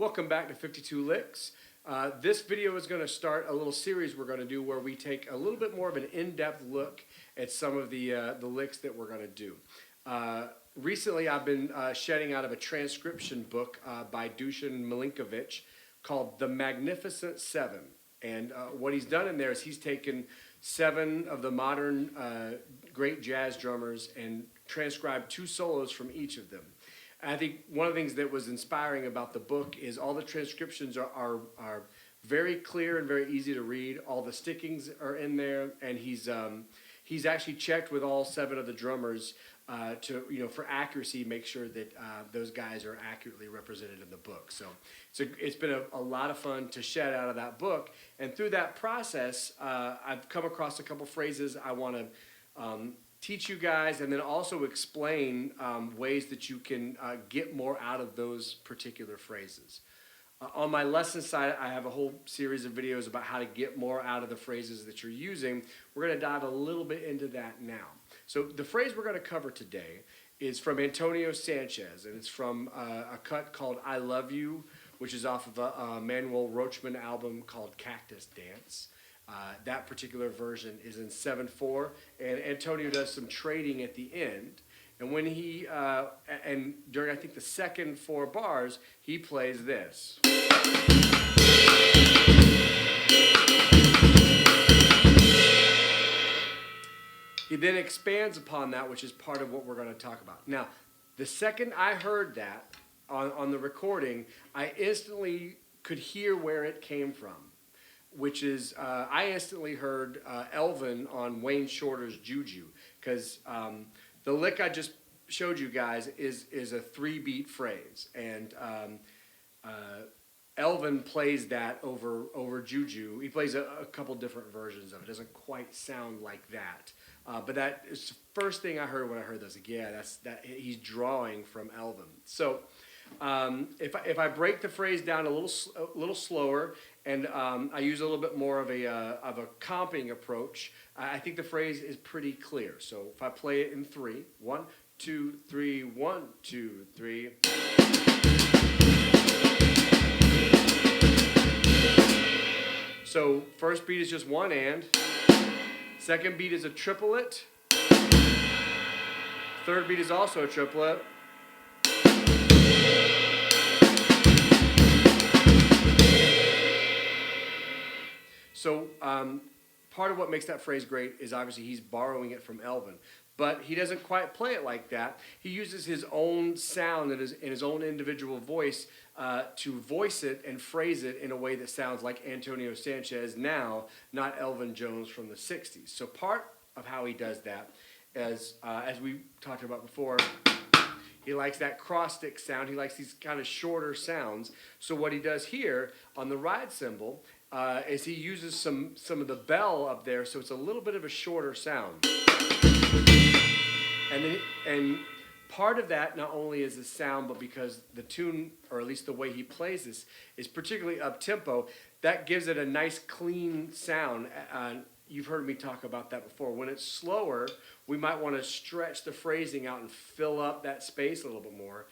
Welcome back to 52 Licks. This video is going to start a little series we're going to do where we take a little bit more of an in-depth look at some of the licks that we're going to do. Recently I've been shedding out of a transcription book by Dusan Milenkovic called The Magnificent Seven. And what he's done in there is he's taken 7 of the modern great jazz drummers and transcribed 2 solos from each of them. And I think one of the things that was inspiring about the book is all the transcriptions are very clear and very easy to read. All the stickings are in there, and he's actually checked with all 7 of the drummers to, for accuracy, make sure that those guys are accurately represented in the book. So it's been a lot of fun to shed out of that book. And through that process, I've come across a couple phrases I want to teach you guys, and then also explain ways that you can get more out of those particular phrases. On my lesson side, I have a whole series of videos about how to get more out of the phrases that you're using. We're going to dive a little bit into that now. So the phrase we're going to cover today is from Antonio Sanchez, and it's from a cut called I Love You, which is off of a Manuel Roachman album called Cactus Dance. That particular version is in 7/4, and Antonio does some trading at the end. And when he, and during I think the second 4 bars, he plays this. He then expands upon that, which is part of what we're going to talk about. Now, the second I heard that on the recording, I instantly could hear where it came from. Which is, I instantly heard Elvin on Wayne Shorter's Juju, because the lick I just showed you guys is a 3-beat phrase, and Elvin plays that over Juju. He plays a couple different versions of it. It doesn't quite sound like that, but that is the first thing I heard when I heard this. Like, yeah, that's that. He's drawing from Elvin. So if I break the phrase down a little slower, and I use a little bit more of a comping approach, I think the phrase is pretty clear. So if I play it in 3, 1, 2, 3, 1, 2, 3. So first beat is just 1 and. Second beat is a triplet. Third beat is also a triplet. So part of what makes that phrase great is obviously he's borrowing it from Elvin, but he doesn't quite play it like that. He uses his own sound and his own individual voice to voice it and phrase it in a way that sounds like Antonio Sanchez now, not Elvin Jones from the 60s. So part of how he does that is, as we talked about before, he likes that cross stick sound. He likes these kind of shorter sounds. So what he does here on the ride cymbal is he uses some of the bell up there, so it's a little bit of a shorter sound. And part of that not only is the sound, but because the tune, or at least the way he plays this, is particularly up-tempo, that gives it a nice clean sound. You've heard me talk about that before. When it's slower, we might want to stretch the phrasing out and fill up that space a little bit more.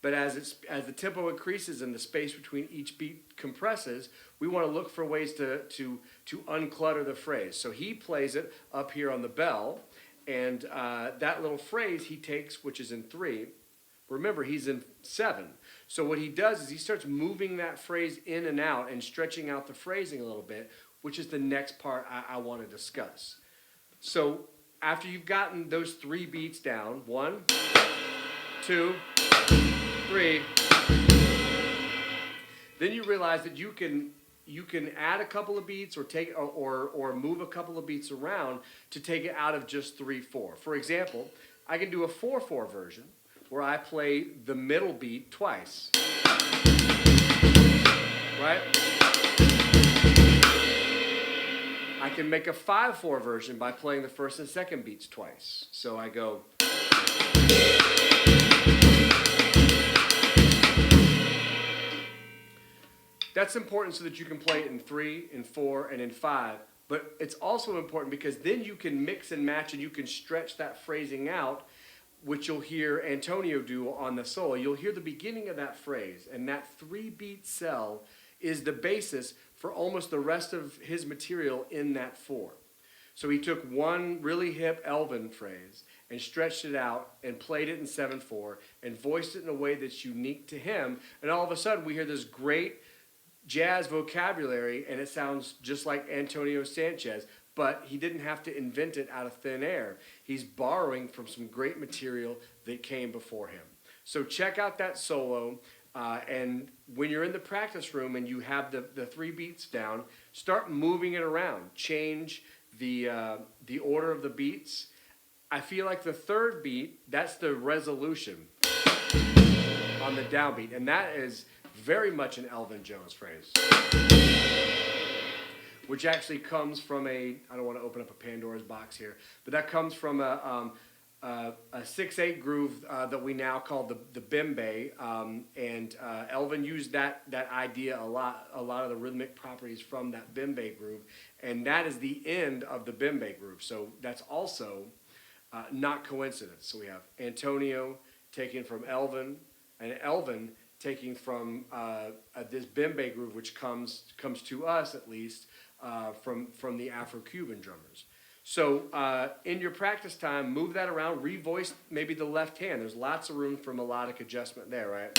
But as the tempo increases and the space between each beat compresses, we want to look for ways to unclutter the phrase. So he plays it up here on the bell, and that little phrase he takes, which is in 3. Remember, he's in 7. So what he does is he starts moving that phrase in and out and stretching out the phrasing a little bit, which is the next part I want to discuss. So after you've gotten those 3 beats down, 1, 2, 3, then you realize that you can add a couple of beats or move a couple of beats around to take it out of just 3/4. For example, I can do a 4/4 version where I play the middle beat twice. Right? I can make a 5/4 version by playing the first and second beats twice. So I go. That's important so that you can play it in 3, in 4, and in 5. But it's also important because then you can mix and match and you can stretch that phrasing out which you'll hear Antonio do on the solo. You'll hear the beginning of that phrase, and that 3-beat cell is the basis for almost the rest of his material in that 4. So he took one really hip Elvin phrase and stretched it out and played it in 7/4 and voiced it in a way that's unique to him. And all of a sudden we hear this great jazz vocabulary, and it sounds just like Antonio Sanchez, but he didn't have to invent it out of thin air. He's borrowing from some great material that came before him. So check out that solo, and when you're in the practice room and you have the 3 beats down, start moving it around. Change the order of the beats. I feel like the 3rd beat, that's the resolution on the downbeat, and that is very much an Elvin Jones phrase, which actually comes from I don't want to open up a Pandora's box here, but that comes from a 6/8 groove that we now call the bembe, and Elvin used that idea a lot of the rhythmic properties from that bembe groove, and that is the end of the bembe groove. So that's also not coincidence. So we have Antonio taken from Elvin, and Elvin taking from this bembe groove, which comes to us at least from the Afro-Cuban drummers. So in your practice time, move that around, revoice maybe the left hand. There's lots of room for melodic adjustment there, right?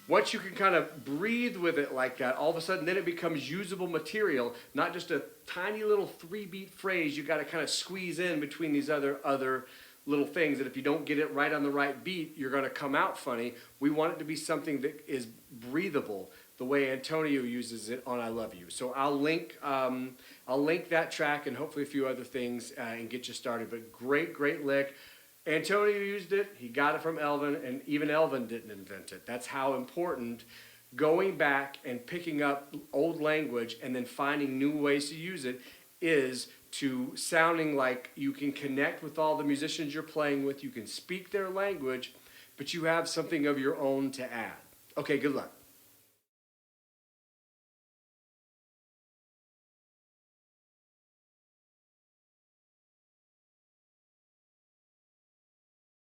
Once you can kind of breathe with it like that, all of a sudden then it becomes usable material, not just a tiny little 3-beat phrase you got to kind of squeeze in between these other little things that if you don't get it right on the right beat, you're going to come out funny. We want it to be something that is breathable, the way Antonio uses it on I Love You. So I'll link that track and hopefully a few other things and get you started. But great lick. Antonio used it, he got it from Elvin, and even Elvin didn't invent it. That's how important going back and picking up old language and then finding new ways to use it is to sounding like you can connect with all the musicians you're playing with, you can speak their language, but you have something of your own to add. Okay, good luck.